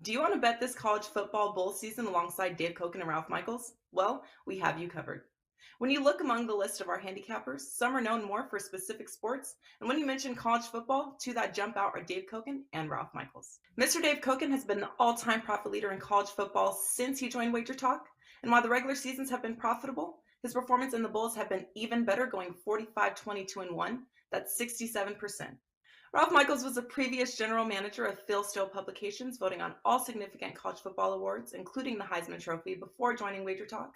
Do you want to bet this college football bowl season alongside Dave Cokin and Ralph Michaels? Well, we have you covered. When you look among the list of our handicappers, some are known more for specific sports, and when you mention college football, two that jump out are Dave Cokin and Ralph Michaels. Mr. Dave Cokin has been the all-time profit leader in college football since he joined Wager Talk, and while the regular seasons have been profitable, his performance in the bowls have been even better, going 45, 22, and 1. That's 67%. Ralph Michaels was a previous general manager of Phil Steele Publications, voting on all significant college football awards, including the Heisman Trophy, before joining Wager Talk.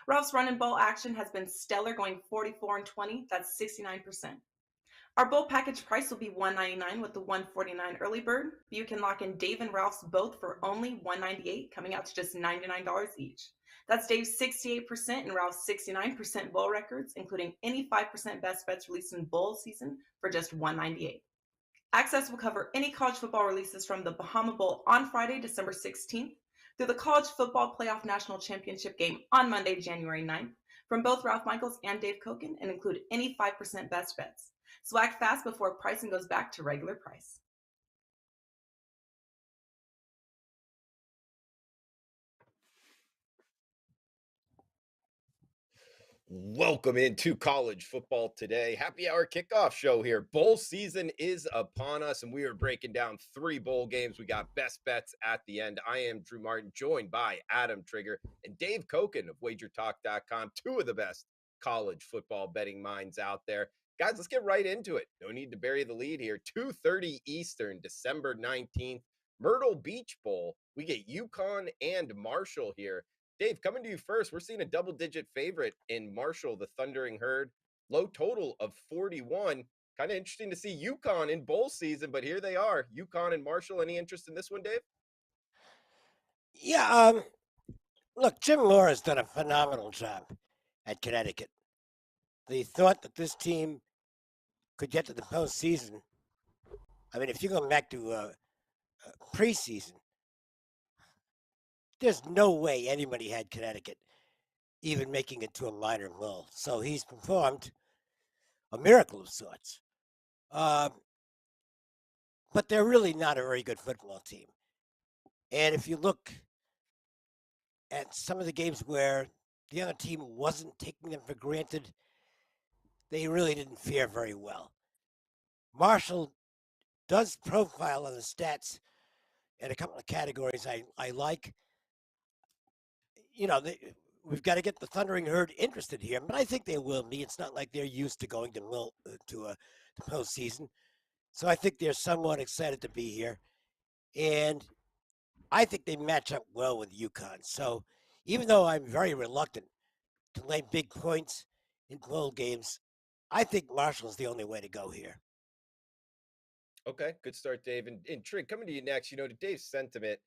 Ralph's run and bowl action has been stellar, going 44 and 20. That's 69%. Our bowl package price will be $199 with the $149 early bird. You can lock in Dave and Ralph's both for only $198, coming out to just $99 each. That's Dave's 68% and Ralph's 69% bowl records, including any 5% best bets released in bowl season for just $198. Access will cover any college football releases from the Bahama Bowl on Friday, December 16th, through the College Football Playoff National Championship game on Monday, January 9th, from both Ralph Michaels and Dave Cokin, and include any 5% best bets. So act fast before pricing goes back to regular price. Welcome into college football today. Happy hour kickoff show here. Bowl season is upon us, and we are breaking down 3 bowl games. We got best bets at the end. I am Drew Martin, joined by Adam Trigger and Dave Cokin of wagertalk.com, 2 of the best college football betting minds out there. Guys, let's get right into it. No need to bury the lead here. 2:30 Eastern, December 19th, Myrtle Beach Bowl. We get UConn and Marshall here. Dave, coming to you first, we're seeing a double-digit favorite in Marshall, the Thundering Herd. Low total of 41. Kind of interesting to see UConn in bowl season, but here they are. UConn and Marshall. Any interest in this one, Dave? Yeah, look, Jim Moore has done a phenomenal job at Connecticut. The thought that this team could get to the postseason, I mean, if you go back to preseason, there's no way anybody had Connecticut even making it to a minor bowl. So he's performed a miracle of sorts. But they're really not a very good football team. And if you look at some of the games where the other team wasn't taking them for granted, they really didn't fare very well. Marshall does profile on the stats in a couple of categories I like. You know, we've got to get the Thundering Herd interested here, but I think they will be. It's not like they're used to going to the postseason. So I think they're somewhat excited to be here. And I think they match up well with UConn. So even though I'm very reluctant to lay big points in bowl games, I think Marshall's the only way to go here. Okay, good start, Dave. And Trig, coming to you next, to Dave's sentiment,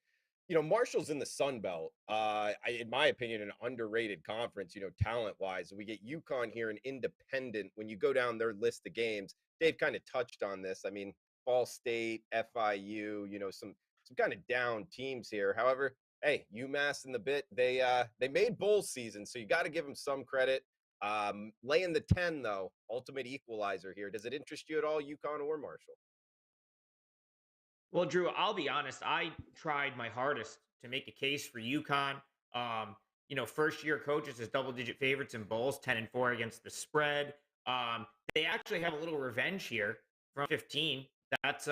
Marshall's in the Sun Belt. In my opinion, an underrated conference, talent-wise. We get UConn here, an independent. When you go down their list of games, Dave kind of touched on this. I mean, Ball State, FIU, some kind of down teams here. However, hey, UMass in the bit, they made bowl season, so you got to give them some credit. Laying the 10, though, ultimate equalizer here. Does it interest you at all, UConn or Marshall? Well, Drew, I'll be honest. I tried my hardest to make a case for UConn. First-year coaches as double-digit favorites in bowls, 10-4 against the spread. They actually have a little revenge here from 15. That's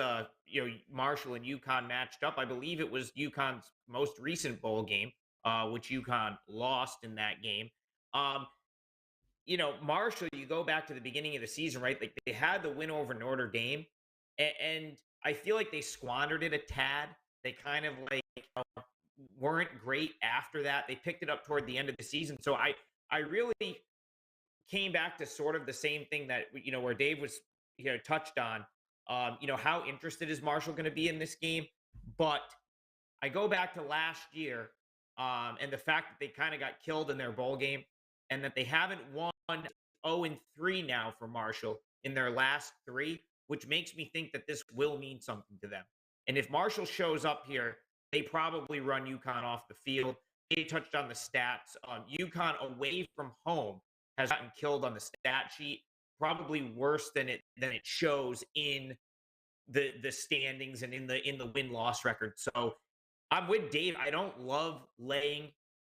Marshall and UConn matched up. I believe it was UConn's most recent bowl game, which UConn lost in that game. Marshall, you go back to the beginning of the season, right? Like they had the win over Notre Dame, and I feel like they squandered it a tad. They kind of weren't great after that. They picked it up toward the end of the season. So I really came back to sort of the same thing that, where Dave was, touched on, how interested is Marshall going to be in this game? But I go back to last year and the fact that they kind of got killed in their bowl game and that they haven't won 0-3 now for Marshall in their last 3, which makes me think that this will mean something to them. And if Marshall shows up here, they probably run UConn off the field. They touched on the stats. UConn away from home has gotten killed on the stat sheet, probably worse than it shows in the standings and in the win-loss record. So I'm with Dave. I don't love laying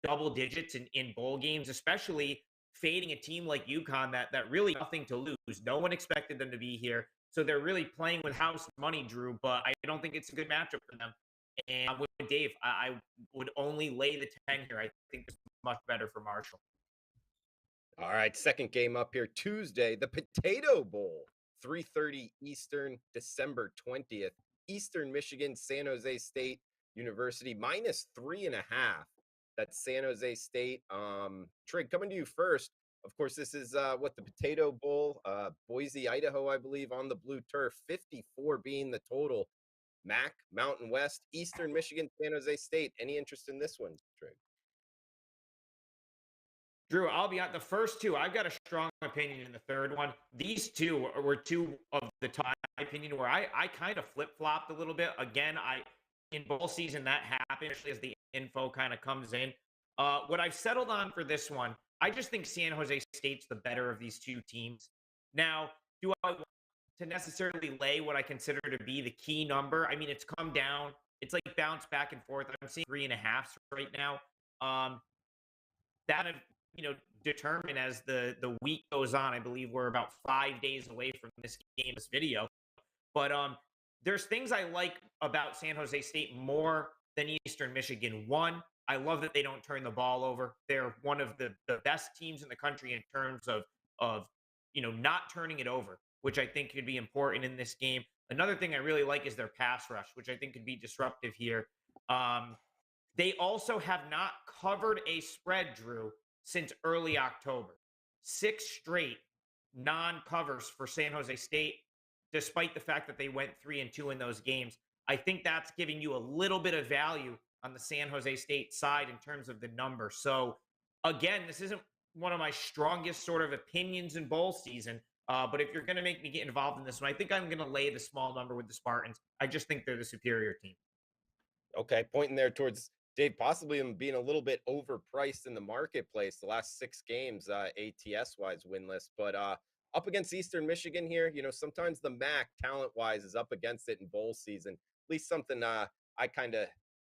double digits in bowl games, especially fading a team like UConn that really nothing to lose. No one expected them to be here. So they're really playing with house money, Drew, but I don't think it's a good matchup for them. And I'm with Dave. I would only lay the 10 here. I think it's much better for Marshall. All right, second game up here Tuesday, the Potato Bowl, 3:30 Eastern, December 20th. Eastern Michigan, San Jose State University, -3.5. That's San Jose State. Trig, coming to you first. Of course, this is the Potato Bowl, Boise, Idaho, I believe, on the blue turf. 54 being the total. MAC, Mountain West, Eastern Michigan, San Jose State. Any interest in this one, Trig? Drew, I'll be on the first two. I've got a strong opinion in the third one. These two were two of the top, in my opinion, where I kind of flip-flopped a little bit. Again, in bowl season, that happens, especially as the info kind of comes in. What I've settled on for this one, I just think San Jose State's the better of these two teams. Now, do I want to necessarily lay what I consider to be the key number? I mean, it's come down. It's like bounced back and forth. I'm seeing 3.5 right now. That determine as the week goes on. I believe we're about 5 days away from this game, this video. But there's things I like about San Jose State more than Eastern Michigan. One, I love that they don't turn the ball over. They're one of the best teams in the country in terms of not turning it over, which I think could be important in this game. Another thing I really like is their pass rush, which I think could be disruptive here. They also have not covered a spread, Drew, since early October. 6 straight non-covers for San Jose State, despite the fact that they went 3-2 in those games. I think that's giving you a little bit of value on the San Jose State side in terms of the number. So, again, this isn't one of my strongest sort of opinions in bowl season, but if you're going to make me get involved in this one, I think I'm going to lay the small number with the Spartans. I just think they're the superior team. Okay, pointing there towards Dave, possibly him being a little bit overpriced in the marketplace the last 6 games, ATS-wise winless. But up against Eastern Michigan here, sometimes the MAC talent-wise is up against it in bowl season. At least something I kind of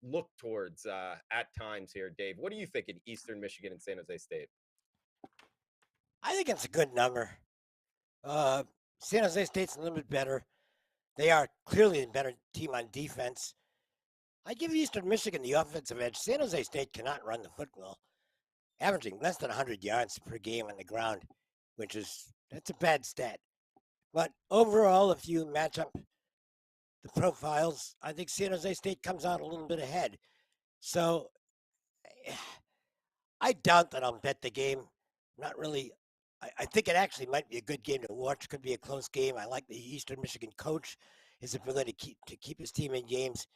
look towards at times here, Dave. What do you think in Eastern Michigan and San Jose State? I think it's a good number. San Jose State's a little bit better. They are clearly a better team on defense. I give Eastern Michigan the offensive edge. San Jose State cannot run the football, averaging less than 100 yards per game on the ground, that's a bad stat. But overall, if you match up the profiles, I think San Jose State comes out a little bit ahead. So I doubt that I'll bet the game. Not really. I think it actually might be a good game to watch. Could be a close game. I like the Eastern Michigan coach, his ability to keep his team in games.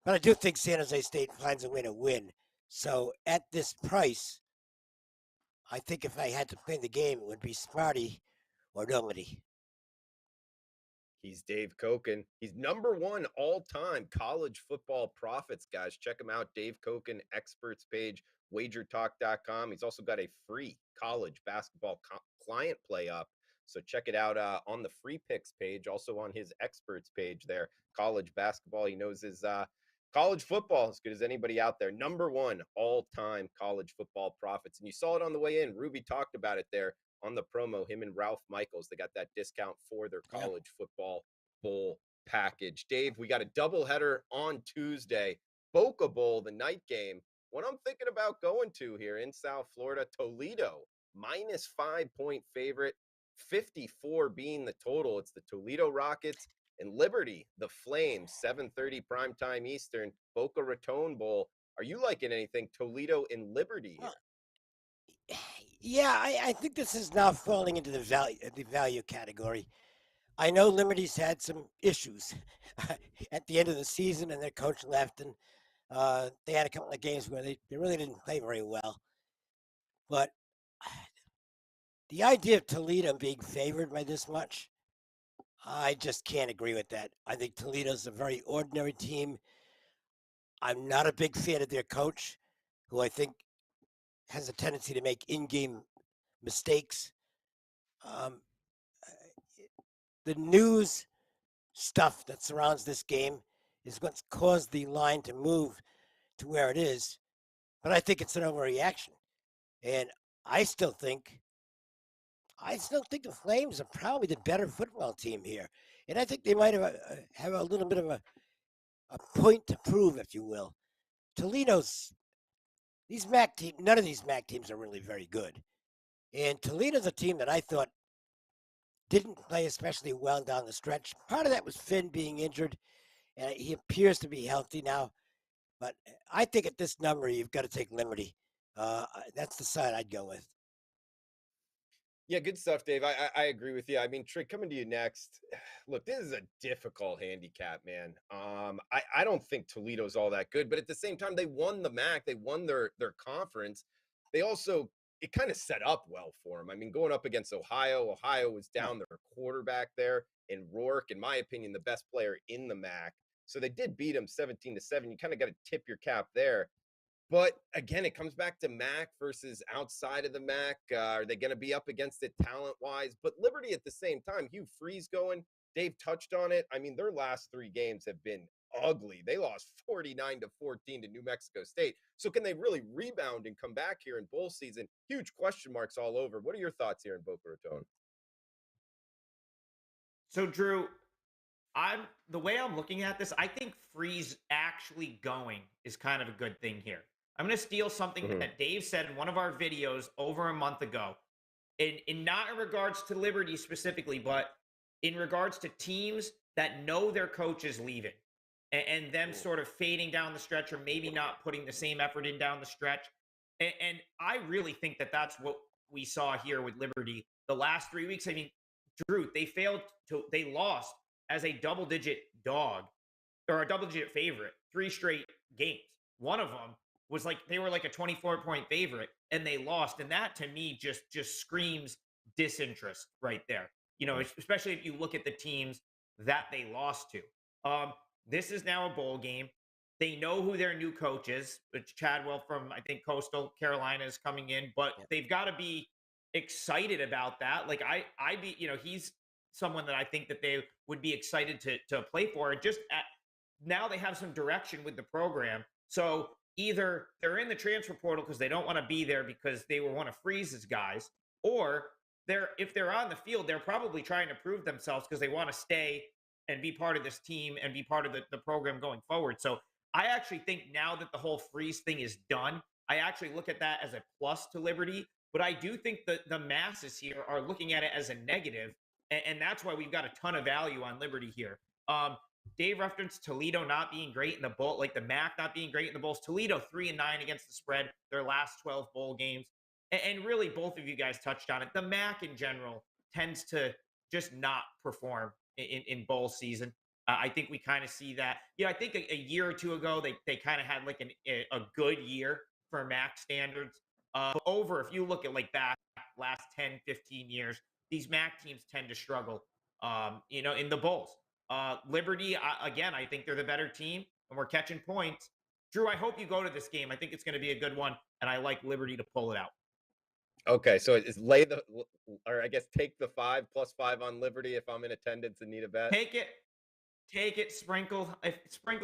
But I do think San Jose State finds a way to win. So at this price, I think if I had to play the game, it would be Smarty or nobody. He's Dave Cokin. He's #1 all-time college football profits, guys. Check him out, Dave Cokin experts page, wagertalk.com. He's also got a free college basketball client play up. So check it out on the free picks page, also on his experts page there. College basketball. He knows his college football as good as anybody out there. #1 all-time college football profits. And you saw it on the way in. Ruby talked about it there on the promo, him and Ralph Michaels. They got that discount for their college football bowl package. Dave, we got a doubleheader on Tuesday. Boca Bowl, the night game. What I'm thinking about going to here in South Florida, Toledo, -5-point favorite, 54 being the total. It's the Toledo Rockets and Liberty, the Flames, 7:30 primetime Eastern, Boca Raton Bowl. Are you liking anything Toledo and Liberty here? Yeah, I think this is now falling into the value category. I know Liberty's had some issues at the end of the season, and their coach left, and they had a couple of games where they really didn't play very well. But the idea of Toledo being favored by this much, I just can't agree with that. I think Toledo's a very ordinary team. I'm not a big fan of their coach, who I think has a tendency to make in-game mistakes. The news stuff that surrounds this game is what's caused the line to move to where it is. But I think it's an overreaction. And I still think the Flames are probably the better football team here. And I think they might have a little bit of a point to prove, if you will. Toledo's, these MAC teams, none of these MAC teams are really very good. And Toledo's a team that I thought didn't play especially well down the stretch. Part of that was Finn being injured, and he appears to be healthy now. But I think at this number, you've got to take Liberty. That's the side I'd go with. Yeah, good stuff, Dave. I agree with you. I mean, Trick, coming to you next. Look, this is a difficult handicap, man. I don't think Toledo's all that good, but at the same time, they won the MAC. They won their conference. They also, it kind of set up well for them. I mean, going up against Ohio was down their quarterback there in Rourke, in my opinion, the best player in the MAC. So they did beat them 17-7. You kind of got to tip your cap there. But again, it comes back to MAC versus outside of the MAC. Are they going to be up against it talent-wise? But Liberty at the same time, Hugh Freeze going. Dave touched on it. I mean, their last 3 games have been ugly. They lost 49-14 to New Mexico State. So can they really rebound and come back here in bowl season? Huge question marks all over. What are your thoughts here in Boca Raton? So, Drew, the way I'm looking at this, I think Freeze actually going is kind of a good thing here. I'm going to steal something that Dave said in one of our videos over a month ago. In not in regards to Liberty specifically, but in regards to teams that know their coach is leaving and them sort of fading down the stretch or maybe not putting the same effort in down the stretch. And I really think that that's what we saw here with Liberty the last 3 weeks. I mean, Drew, they lost as a double-digit dog or a double-digit favorite 3 straight games. One of them was like they were like a 24-point favorite and they lost, and that to me just screams disinterest right there. You know, especially if you look at the teams that they lost to. This is now a bowl game. They know who their new coach is, which Chadwell from I think Coastal Carolina is coming in, but they've got to be excited about that. Like he's someone that I think that they would be excited to play for. And now they have some direction with the program. So either they're in the transfer portal because they don't want to be there because they were one of Freeze's guys, or if they're on the field, they're probably trying to prove themselves because they want to stay and be part of this team and be part of the program going forward. So I actually think now that the whole Freeze thing is done, I actually look at that as a plus to Liberty. But I do think that the masses here are looking at it as a negative, and that's why we've got a ton of value on Liberty here. Dave referenced Toledo not being great in the bowl, like the MAC not being great in the bowls. Toledo 3-9 against the spread, their last 12 bowl games. And really, both of you guys touched on it. The MAC in general tends to just not perform in bowl season. I think we kind of see that. I think a year or two ago, they kind of had like a good year for MAC standards. If you look at like back last 10, 15 years, these MAC teams tend to struggle, in the bowls. Liberty, again, I think they're the better team, and we're catching points. Drew, I hope you go to this game. I think it's going to be a good one, and I like Liberty to pull it out. Okay, so it's take the 5 + 5 on Liberty if I'm in attendance and need a bet. Take it, sprinkle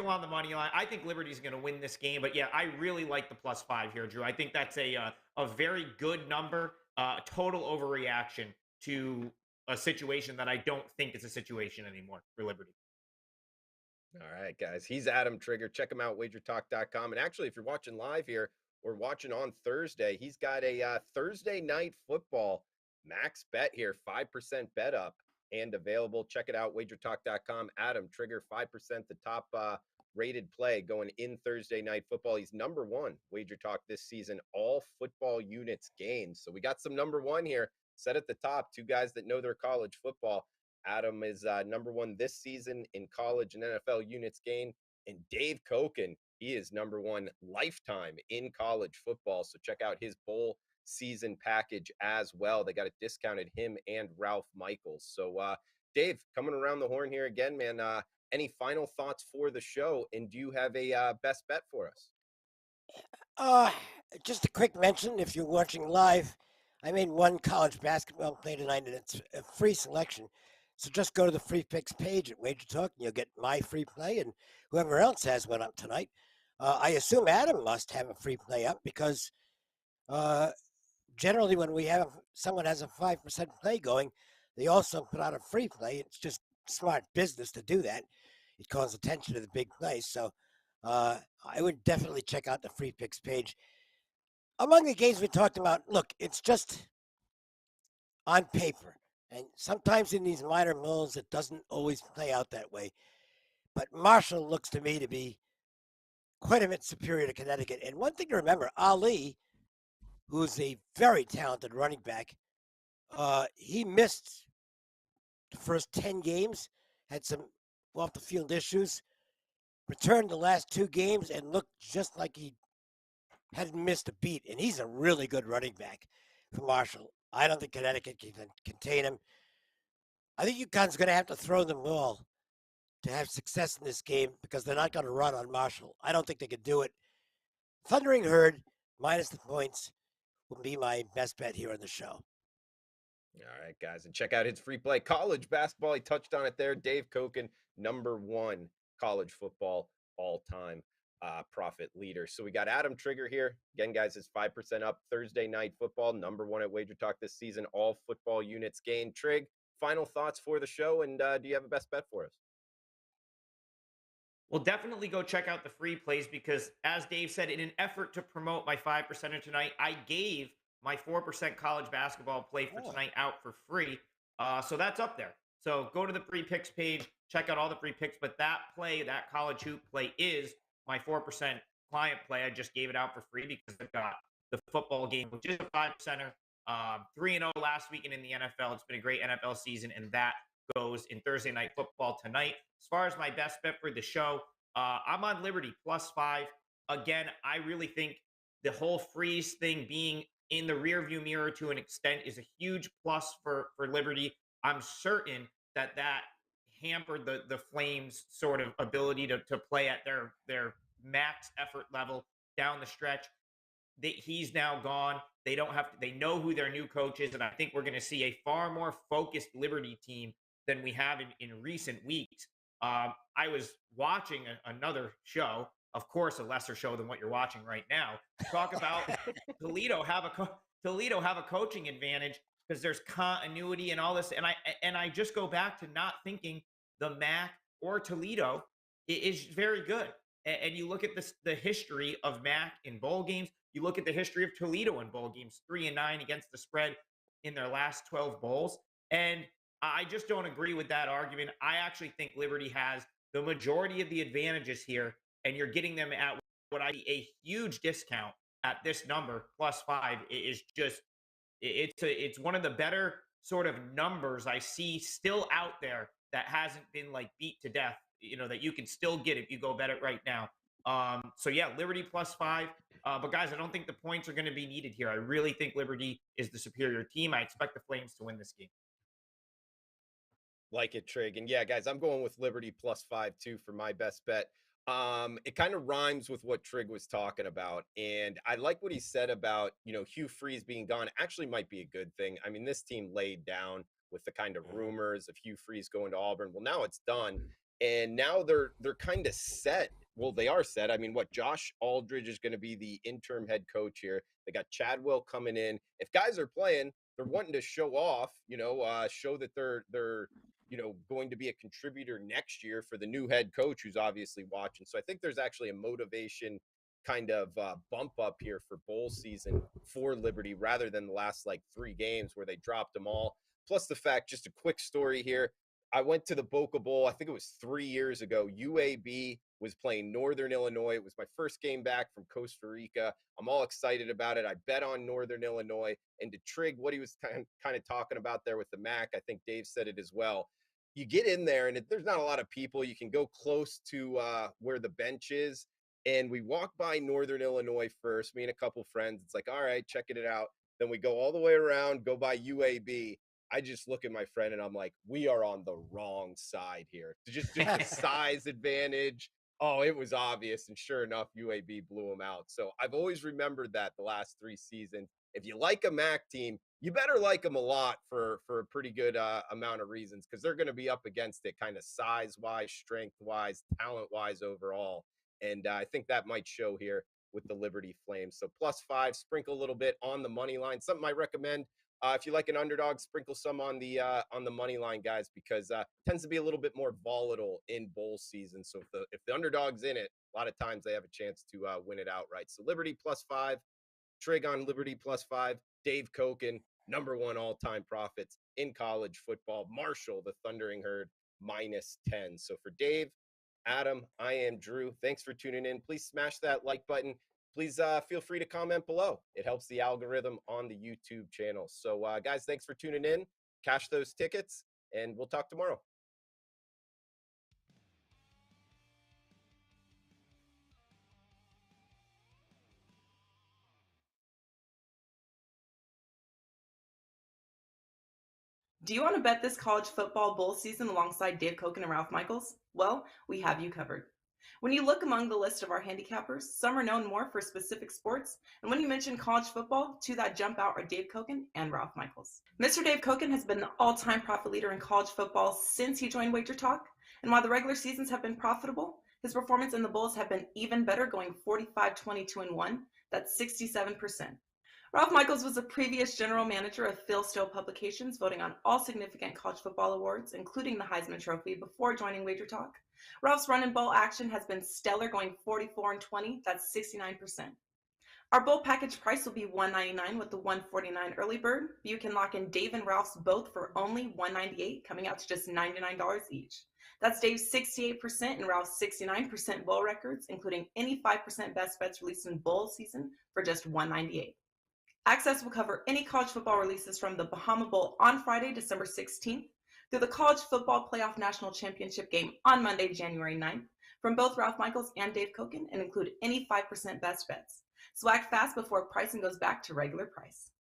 on the money line. I think Liberty's going to win this game, but yeah, I really like the +5 here, Drew. I think that's a very good number, total overreaction to a situation that I don't think is a situation anymore for Liberty. All right, guys. He's Adam Trigger. Check him out, wagertalk.com. And actually, if you're watching live here or watching on Thursday, he's got a Thursday night football max bet here, 5% bet up and available. Check it out, wagertalk.com. Adam Trigger, 5%, the top rated play going in Thursday night football. He's number 1 Wager Talk this season, all football units gained. So we got some number 1 here. Set at the top, 2 guys that know their college football. Adam is number 1 this season in college and NFL units gained. And Dave Cokin, he is number 1 lifetime in college football. So check out his bowl season package as well. They got it discounted, him and Ralph Michaels. So Dave, coming around the horn here again, man, any final thoughts for the show? And do you have a best bet for us? Just a quick mention, if you're watching live, I made one college basketball play tonight, and it's a free selection. So just go to the free picks page at Wager Talk, and you'll get my free play, and whoever else has one up tonight. I assume Adam must have a free play up because generally when someone has a 5% play going, they also put out a free play. It's just smart business to do that. It calls attention to the big play. So I would definitely check out the free picks page. Among the games we talked about, look, it's just on paper. And sometimes in these minor mills, it doesn't always play out that way. But Marshall looks to me to be quite a bit superior to Connecticut. And one thing to remember, Ali, who's a very talented running back, he missed the first 10 games, had some off-the-field issues, returned the last 2 games, and looked just like he hadn't missed a beat. And he's a really good running back for Marshall. I don't think Connecticut can contain him. I think UConn's going to have to throw the ball to have success in this game because they're not going to run on Marshall. I don't think they could do it. Thundering Herd minus the points will be my best bet here on the show. All right, guys, and check out his free play. College basketball, he touched on it there. Dave Cokin, #1 college football all-time profit leader. So we got Adam Trigger here. Again, guys, is 5% up. Thursday night football, #1 at Wager Talk this season. All football units gained. Trig, final thoughts for the show, and do you have a best bet for us? Well, definitely go check out the free plays because, as Dave said, in an effort to promote my 5%er tonight, I gave my 4% college basketball play for tonight out for free. So that's up there. So go to the free picks page, check out all the free picks. But that play, that college hoop play, is my 4% client play. I just gave it out for free because I've got the football game, which is a 5%er. 3-0 last weekend in the NFL. It's been a great NFL season, and that goes in Thursday night football tonight. As far as my best bet for the show, I'm on Liberty +5. Again, I really think the whole freeze thing being in the rearview mirror to an extent is a huge plus for Liberty. I'm certain that hampered the Flames' sort of ability to play at their max effort level down the stretch. He's now gone. They don't have to, they know who their new coach is, and I think we're going to see a far more focused Liberty team than we have in recent weeks. I was watching another show, of course, a lesser show than what you're watching right now. Talk about Toledo have a coaching advantage because there's continuity and all this. And I just go back to not thinking the MAC or Toledo is very good. And you look at the history of MAC in bowl games. You look at the history of Toledo in bowl games, 3-9 against the spread in their last 12 bowls. And I just don't agree with that argument. I actually think Liberty has the majority of the advantages here, and you're getting them at what I see a huge discount at this number +5. It is just it's one of the better sort of numbers I see still out there that hasn't been like beat to death. That you can still get if you go bet it right now. So yeah, Liberty +5. But guys, I don't think the points are going to be needed here. I really think Liberty is the superior team. I expect the Flames to win this game. Like it, Trig. And yeah, guys, I'm going with Liberty +5 too for my best bet. It kind of rhymes with what Trig was talking about. And I like what he said about, Hugh Freeze being gone. Actually might be a good thing. I mean, this team laid down with the kind of rumors of Hugh Freeze going to Auburn. Well, now it's done. And now they're kind of set. Well, they are set. I mean, Josh Aldridge is going to be the interim head coach here. They got Chadwell coming in. If guys are playing, they're wanting to show off, show that they're going to be a contributor next year for the new head coach who's obviously watching. So I think there's actually a motivation kind of bump up here for bowl season for Liberty rather than the last 3 games where they dropped them all. Plus the fact, just a quick story here. I went to the Boca Bowl, I think it was 3 years ago. UAB was playing Northern Illinois. It was my first game back from Costa Rica. I'm all excited about it. I bet on Northern Illinois. And to Trig, what he was kind of talking about there with the MAC, I think Dave said it as well. You get in there, and there's not a lot of people. You can go close to where the bench is. And we walk by Northern Illinois first, me and a couple friends. It's like, all right, checking it out. Then we go all the way around, go by UAB. I just look at my friend and I'm like, we are on the wrong side here. Just the size advantage. Oh, it was obvious. And sure enough, UAB blew them out. So I've always remembered that the last 3 seasons. If you like a MAC team, you better like them a lot for a pretty good amount of reasons, because they're going to be up against it kind of size-wise, strength-wise, talent-wise overall. And I think that might show here with the Liberty Flames. So +5, sprinkle a little bit on the money line. Something I recommend if you like an underdog, sprinkle some on the money line, guys, because tends to be a little bit more volatile in bowl season. So if the underdog's in it, a lot of times they have a chance to win it outright. So Liberty +5, Trig on Liberty +5, Dave Cokin, #1 all-time profits in college football. Marshall, the Thundering Herd, -10. So for Dave, Adam, I am Drew. Thanks for tuning in. Please smash that like button. Please feel free to comment below. It helps the algorithm on the YouTube channel. So guys, thanks for tuning in. Cash those tickets, and we'll talk tomorrow. Do you want to bet this college football bowl season alongside Dave Cokin and Ralph Michaels? Well, we have you covered. When you look among the list of our handicappers, some are known more for specific sports, and when you mention college football, two that jump out are Dave Cokin and Ralph Michaels. Mr. Dave Cokin has been the all-time profit leader in college football since he joined Wager Talk, and while the regular seasons have been profitable, his performance in the bowls have been even better, going 45-22-1. That's 67%. Ralph Michaels was a previous general manager of Phil Steele Publications, voting on all significant college football awards, including the Heisman Trophy, before joining Wager Talk. Ralph's run and bowl action has been stellar, going 44-20. That's 69%. Our bowl package price will be $199 with the $149 early bird. You can lock in Dave and Ralph's both for only $198, coming out to just $99 each. That's Dave's 68% and Ralph's 69% bowl records, including any 5% best bets released in bowl season, for just $198. Access will cover any college football releases from the Bahama Bowl on Friday, December 16th, through the College Football Playoff National Championship game on Monday, January 9th, from both Ralph Michaels and Dave Cokin, and include any 5% best bets. So act fast before pricing goes back to regular price.